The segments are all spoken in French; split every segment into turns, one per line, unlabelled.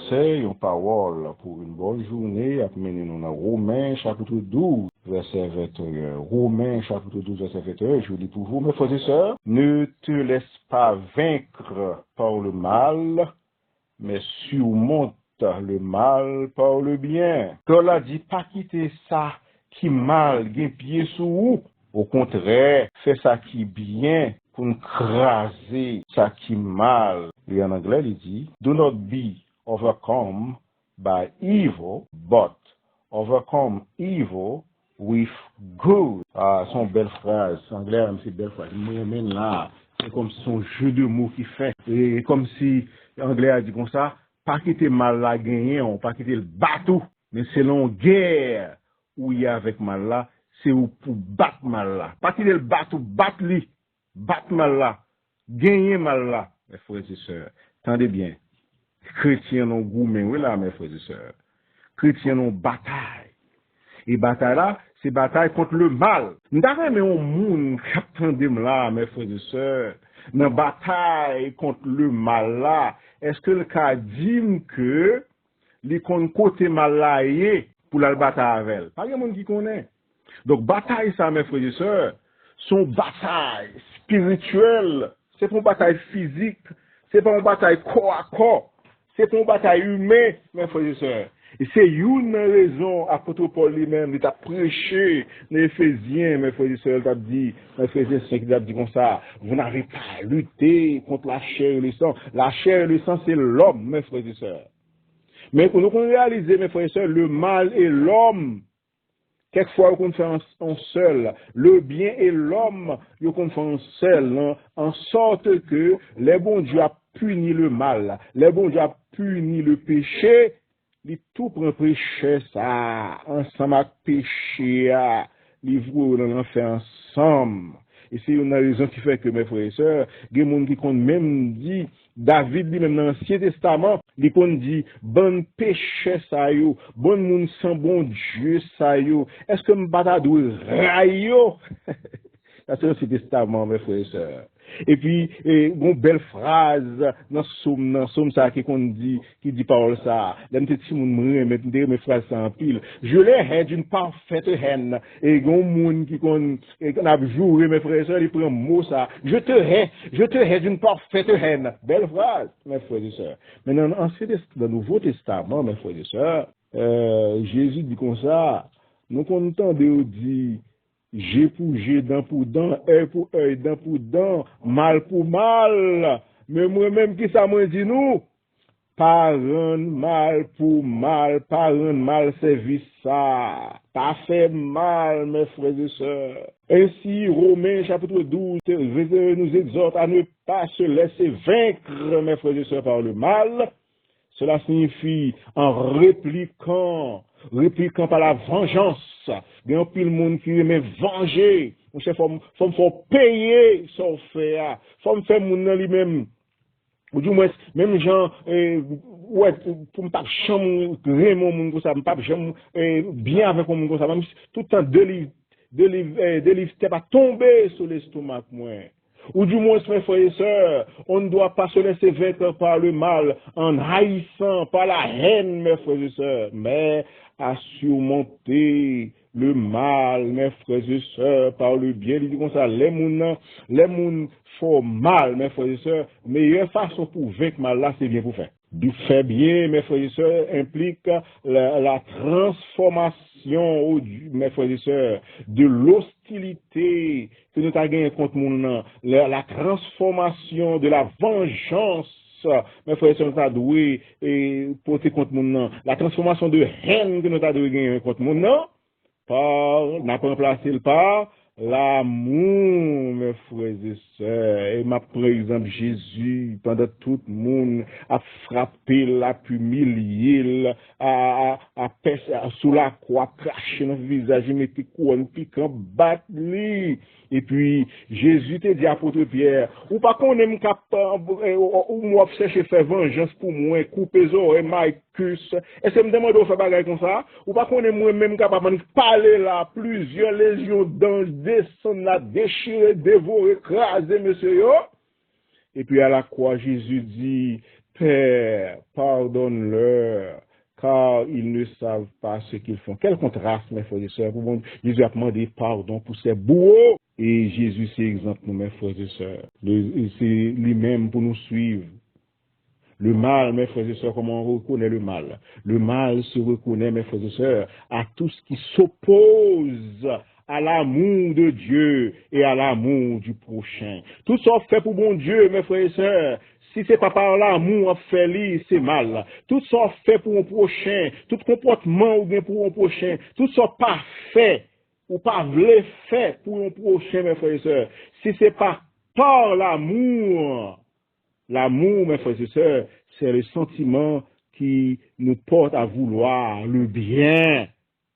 verset, une parole pour une bonne journée, à mener nous dans Romains chapitre 12, verset 21. Romains chapitre 12, verset 21, je vous dis pour vous, mes frères et sœurs, ne te laisse pas vaincre par le mal, mais surmonte le mal par le bien. Paul a dit, pas quitter ça qui mal, gain pied sous vous. Au contraire, fais ça qui bien pour nous craser ça qui mal. Et en anglais, il dit, do not be overcome by evil, but overcome evil with good. Ah, son belle phrase. En anglais, c'est belle phrase. Moi, là, c'est comme son jeu de mots qui fait. Et comme si l'anglais a dit comme ça, pas quitter mal la gagner, on pas quitter le bateau, mais c'est l'on guerre où il y a avec mal là, c'est pour battre mal là. Pas quitter le bateau, battre mal là, gagner mal là. Mes frères et sœurs, attendez bien. Chrétiens ont gourmet, oui là, mes frères et sœurs. Chrétiens ont bataille. Et bataille là, c'est bataille contre le mal. Nous avons mais un monde qui attendait là, mes frères et sœurs. Dans bataille contre le mal là, est-ce que le cas dit que les côté mal là pour la bataille avec elle? Pas de monde qui connaît. Donc bataille ça, mes frères et sœurs, sont bataille spirituelle. C'est pas une bataille physique, c'est pas une bataille corps à corps, c'est pas une bataille humaine, mes frères et sœurs. Et c'est une raison, apôtre Paul lui-même, il a prêché dans Éphésiens, mes frères et sœurs, il a dit, dans Éphésiens 5, il a dit comme ça, vous n'avez pas à lutter contre la chair et le sang. La chair et le sang, c'est l'homme, mes frères et sœurs. Mais pour nous réaliser, mes frères et sœurs, le mal et l'homme, quelquefois, on fait en seul. Le bien et l'homme, on fait en seul, en sorte que les bons Dieu a puni le mal, les bons Dieu a puni le péché, les tout prend péché ça, ensemble avec péché, les vous on en fait ensemble. Et c'est une raison qui fait que mes frères et sœurs, il y a des gens qui ont même dit, David dit même dans l'Ancien Testament, il a dit, bon péché ça yo, bon monde sans bon Dieu ça yo, est-ce que m'bata doit rayo? Ça c'est l'Ancien Testament, mes frères et sœurs. Et puis, une belle phrase dans Somme ça qui dit parole ça. Même si mes phrases en pile. Je les hais d'une parfaite haine. Et un monde qui a joué mes frères et sœurs, il prend mot ça. Je te hais d'une parfaite haine. Belle phrase, mes frères et sœurs. Mais dans le Nouveau Testament, mes frères et sœurs, Jésus dit comme ça, nous comptons de dire, G pour G, dent pour dent, œil pour œil, dent pour dent, mal pour mal. Mais moi-même qui ça m'a dit nous, pas rendre mal pour mal, pas rendre mal service ça, pas fait mal, mes frères et sœurs. Ainsi, Romains chapitre 12 nous exhorte à ne pas se laisser vaincre, mes frères et sœurs, par le mal. Cela signifie en répliquant par la vengeance. Il y a un pile monde qui aime venger. Il faut payer son fait. Il faut faire mon lui-même. Ou du moins, même gens, ouais, pour ne pas chambre, vraiment, mon gars, ça, pas chambre, bien avec mon gars, ça, même tout le temps, délivre, t'es pas tombé sur l'estomac, moi. Ou du moins, mes frères et sœurs, on ne doit pas se laisser vaincre par le mal, en haïssant, par la haine, mes frères et sœurs, mais à surmonter le mal, mes frères et sœurs, par le bien. Il dit comme ça, les mouns font mal, mes frères et sœurs, meilleure façon pour vaincre mal là, c'est bien pour faire. Du fait bien, mes frères et sœurs, implique la transformation, mes frères et sœurs, de l'hostilité que nous avons gagné contre mon la transformation de la vengeance, mes frères et sœurs, nous avons doué et porter contre mon la transformation de haine que nous avons gagné contre mon n'a pas remplacé le par l'amour, mes frères et sœurs. Et ma, par exemple, Jésus, pendant tout le monde, a frappé, l'a humilié, sous la croix, craché dans le visage, il mettait couronne piquant, battre lui. Et puis, Jésus te dit, apôtre Pierre, ou pas qu'on aime ou moi chercher faire vengeance pour moi, couper les oreilles, Marcus. Est-ce que me demande de faire bagarre comme ça? Ou pas qu'on aime moi-même capable de parler là, plusieurs légions d'anges descendent là, déchirer, dévorer, écraser, monsieur yo. Et puis à la croix, Jésus dit, Père, pardonne-leur, car ils ne savent pas ce qu'ils font. Quel contraste, mes frères et sœurs. Jésus a demandé pardon pour ses bourreaux. Et Jésus, c'est exemple, nous, mes frères et sœurs. C'est lui-même pour nous suivre. Le mal, mes frères et sœurs, comment on reconnaît le mal? Le mal se reconnaît, mes frères et sœurs, à tout ce qui s'oppose à l'amour de Dieu et à l'amour du prochain. Tout ça fait pour bon Dieu, mes frères et sœurs. Si c'est pas par l'amour fait c'est mal. Tout ça fait pour un prochain, tout comportement ou bien pour un prochain, tout ça pas fait ou pas voulu fait pour un prochain, mes frères et sœurs. Si c'est pas par l'amour, l'amour, mes frères et sœurs, c'est le sentiment qui nous porte à vouloir le bien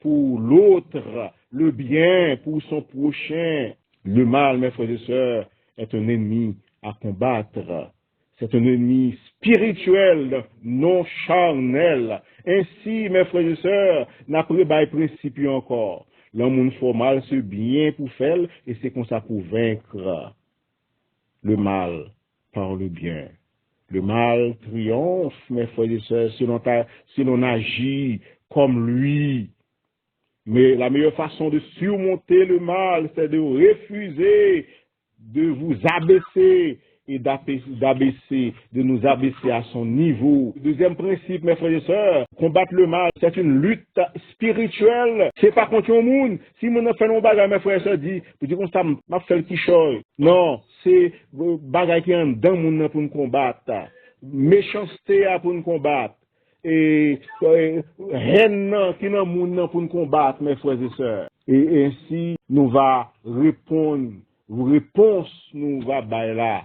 pour l'autre, le bien pour son prochain. Le mal, mes frères et sœurs, est un ennemi à combattre. C'est un ennemi spirituel, non charnel. Ainsi, mes frères et sœurs, n'a pas de principe encore. L'homme faut mal ce bien pour faire, et c'est comme ça pour vaincre le mal par le bien. Le mal triomphe, mes frères et sœurs, si l'on agit comme lui. Mais la meilleure façon de surmonter le mal, c'est de refuser de vous abaisser et de nous abaisser à son niveau. Deuxième principe, mes frères et sœurs, combattre le mal, c'est une lutte spirituelle. C'est pas contre le monde. Si mon fait un bagage, mes frères et sœurs, dit comme ça, m'a fait le petit choix. Non, c'est bagage qui est dans mon pour nous combattre. Méchanceté pour nous combattre. Et haine qui dans moun pour nous combattre, mes frères et sœurs. Et ainsi, nous va répondre, réponse nous va bailler là,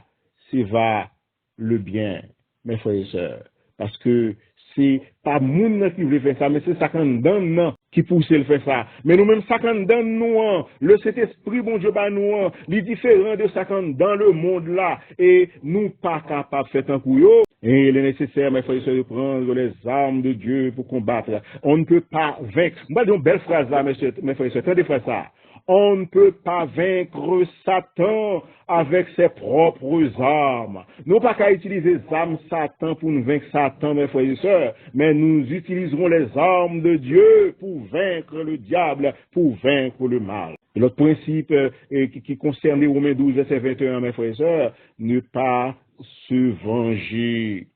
c'est va le bien, mes frères et sœurs. Parce que c'est pas moun qui veut faire ça, mais c'est ça qu'on donne qui pousse le faire ça. Mais nous-mêmes, ça qu'on donne nous, le Saint-Esprit, bon Dieu, bah nous, il est différent de ça qu'on dans le monde là. Et nous pas capables de faire un coup. Et il est nécessaire, mes frères et sœurs, de prendre les armes de Dieu pour combattre. On ne peut pas vaincre. Moi, j'ai une belle phrase là, mes frères et sœurs. Attendez, frère, ça. On ne peut pas vaincre Satan avec ses propres armes. Nous pas qu'à utiliser les armes Satan pour nous vaincre Satan, mes frères et sœurs, mais nous utiliserons les armes de Dieu pour vaincre le diable, pour vaincre le mal. Et l'autre principe qui concerne les Romains 12, verset 21, mes frères et sœurs, ne pas se venger.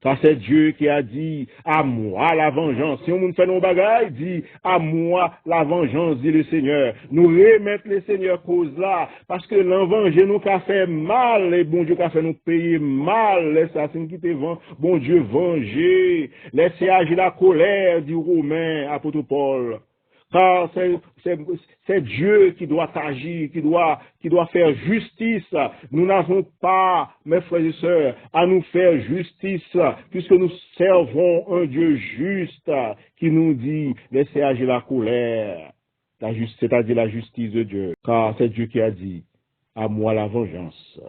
Ça, c'est Dieu qui a dit, à moi la vengeance. Si on fait nos bagailles, dit, à moi la vengeance, dit le Seigneur. Nous remettre le Seigneur cause là, parce que l'envenger nous a fait mal, et bon Dieu a fait nous payer mal, les assassins qui te vendent, bon Dieu venger, laissez agir la colère, dit Romain, apôtre Paul. Car c'est Dieu qui doit agir, qui doit faire justice. Nous n'avons pas, mes frères et sœurs, à nous faire justice, puisque nous servons un Dieu juste qui nous dit, laissez agir la colère, c'est-à-dire la justice de Dieu. Car c'est Dieu qui a dit, à moi la vengeance,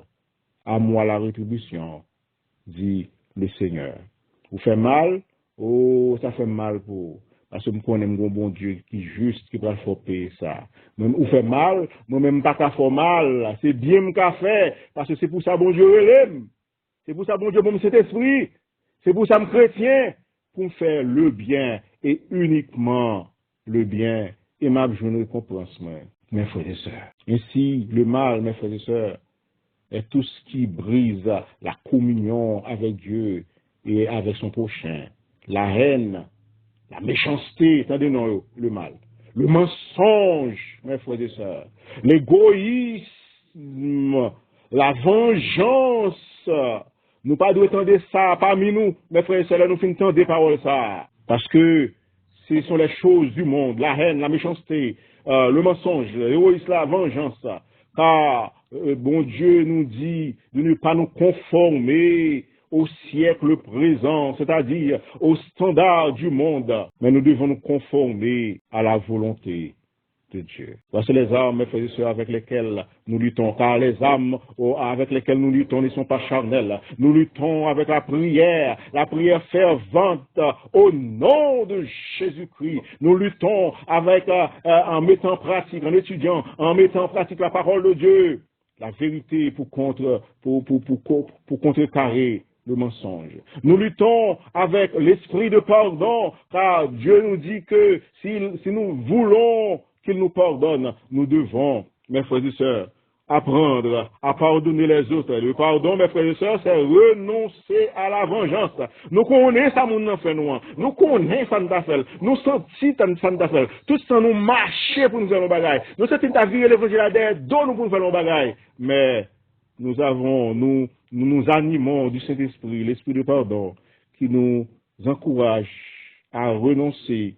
à moi la rétribution, dit le Seigneur. Vous faites mal? Oh, ça fait mal pour parce que nous connaissons un bon Dieu qui est juste, qui va faire payer ça. Ou fait mal, moi-même pas qu'à faire mal. C'est bien qu'à faire, parce que c'est pour ça bon Dieu l'aime. C'est pour ça bon Dieu bon cet esprit. C'est pour ça me chrétien, pour faire le bien et uniquement le bien. Et ma journée récompense, mes frères et sœurs. Ainsi, le mal, mes frères et sœurs, est tout ce qui brise la communion avec Dieu et avec son prochain. La haine, la méchanceté, attendez non, le mal. Le mensonge, mes frères et sœurs. L'égoïsme, la vengeance. Nous pas devons entendre ça parmi nous, mes frères et sœurs, nous finissons des paroles ça. Parce que ce sont les choses du monde, la haine, la méchanceté, le mensonge, l'égoïsme, la vengeance. Car bon Dieu nous dit de ne pas nous conformer au siècle présent, c'est-à-dire au standard du monde. Mais nous devons nous conformer à la volonté de Dieu. Voici les armes, mes frères et sœurs, avec lesquelles nous luttons. Car les armes avec lesquelles nous luttons ne sont pas charnelles. Nous luttons avec la prière fervente au nom de Jésus-Christ. Nous luttons avec, en mettant en pratique, en étudiant, en mettant en pratique la parole de Dieu. La vérité pour contrecarrer le mensonge. Nous luttons avec l'esprit de pardon, car Dieu nous dit que si nous voulons qu'il nous pardonne, nous devons, mes frères et sœurs, apprendre à pardonner les autres. Le pardon, mes frères et sœurs, c'est renoncer à la vengeance. Nous connaissons ça, mon fait nous. Nous connaissons ça, nous fait. Nous sentons ça, nous fait. Tout ça, nous marcher pour nous faire nos bagailles. Nous sentons ta vie, l'évangile à derrière, dont nous pouvons faire nos bagailles. Mais nous nous animons du Saint-Esprit, l'Esprit de pardon, qui nous encourage à renoncer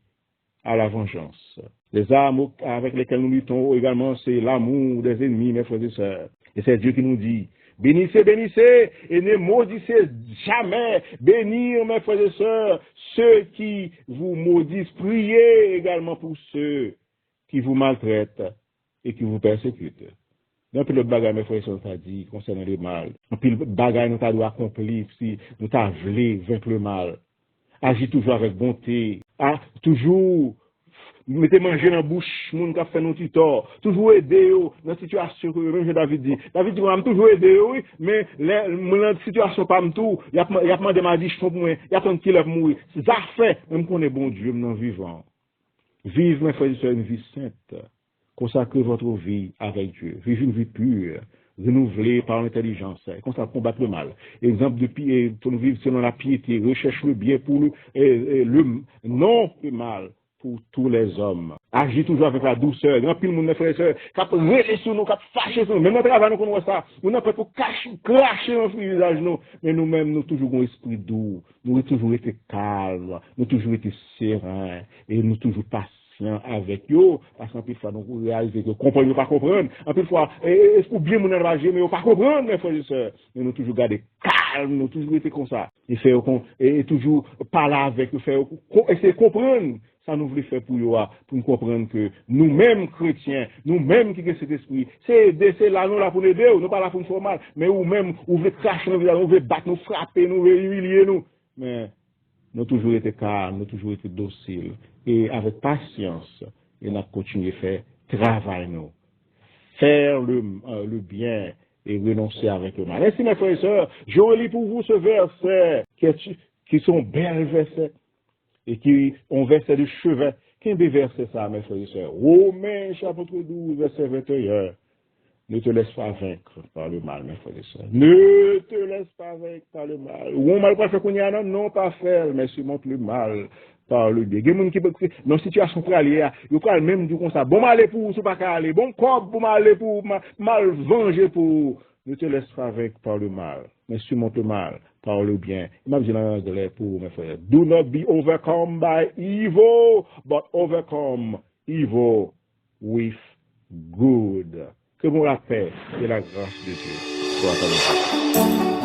à la vengeance. Les armes avec lesquelles nous luttons également, c'est l'amour des ennemis, mes frères et sœurs. Et c'est Dieu qui nous dit, bénissez, bénissez, et ne maudissez jamais. Bénir, mes frères et sœurs, ceux qui vous maudissent. Priez également pour ceux qui vous maltraitent et qui vous persécutent. Dans le bagage, mes frères et sœurs, t'as dit, concernant le mal. En plus, le bagage, nous t'avons accompli, si nous t'avons voulu vaincre le mal. Agis toujours avec bonté. Toujours, mettez manger dans la bouche, moun qui a fait nos tort. Toujours aider dans la situation que même David dit. David dit, on a toujours aidé, oui, mais dans la situation pas tout, il y a demandé ma vie, je pour moi, il y a tant qu'il a mourir. C'est ça fait, même qu'on est bon Dieu, non vivant. Vive, mes frères et sœurs, une vie sainte. Consacrez votre vie avec Dieu. Vivez une vie pure, renouvelée par l'intelligence. Comme ça, combattre le mal. Exemple de pied, pour nous vivre selon la piété, recherche le bien pour non le mal pour tous les hommes. Agis toujours avec la douceur. Grand pile, mon frère et sœurs, cap relais sur nous, cap fâcher sur nous. Même notre travail, nous connaissons ça. Nous n'avons pas pour cracher dans le visage, nous. Mais nous-mêmes, nous toujours un esprit doux. Nous avons toujours été calmes. Nous avons toujours été sereins. Et nous toujours patients avec eux, parce qu'en plus fois, nous réalisons que comprendre, pas comprendre. En plus fois, est-ce que bien mon enragé, mais pas comprendre, mes frères et sœurs. Mais nous toujours garder calme, nous toujours été comme ça. Et toujours parler avec eux, essayer de comprendre. Ça nous voulait faire pour nous comprendre que nous-mêmes chrétiens, nous-mêmes qui avons cet esprit, c'est là, nous là pour nous aider, nous pas là pour nous faire mal, mais nous-mêmes, nous voulons cracher nos visages, nous voulons battre, nous frapper, nous voulons humilier nous. Mais nous avons toujours été calmes, nous avons toujours été dociles. Et avec patience, et nous avons continué à faire travail, nous. Faire le bien et renoncer avec le mal. Ainsi, mes frères et sœurs, je relis pour vous ce verset qui sont belles versets et qui ont verset de chevet. Quel verset ça, mes frères et sœurs? Romains, chapitre 12, verset 21. Ne te laisse pas vaincre par le mal, mes frères et sœurs. Ne te laisse pas vaincre par le mal. Ou on mal pas fait qu'on y a, non, pas faire, mais surmonte le mal par le bien. Il y a des gens qui, dans une situation pour aller, ils parlent même du comme ça. Bon, mal pour, c'est pas qu'à aller. Bon, corps pour mal pour, mal venger pour. Ne te laisse pas vaincre par le mal, mais surmonte le mal par le bien. Il m'a dit dans l'anglais pour mes frères. Do not be overcome by evil, but overcome evil with good. Que mon la paix et la grâce de Dieu soient avec vous.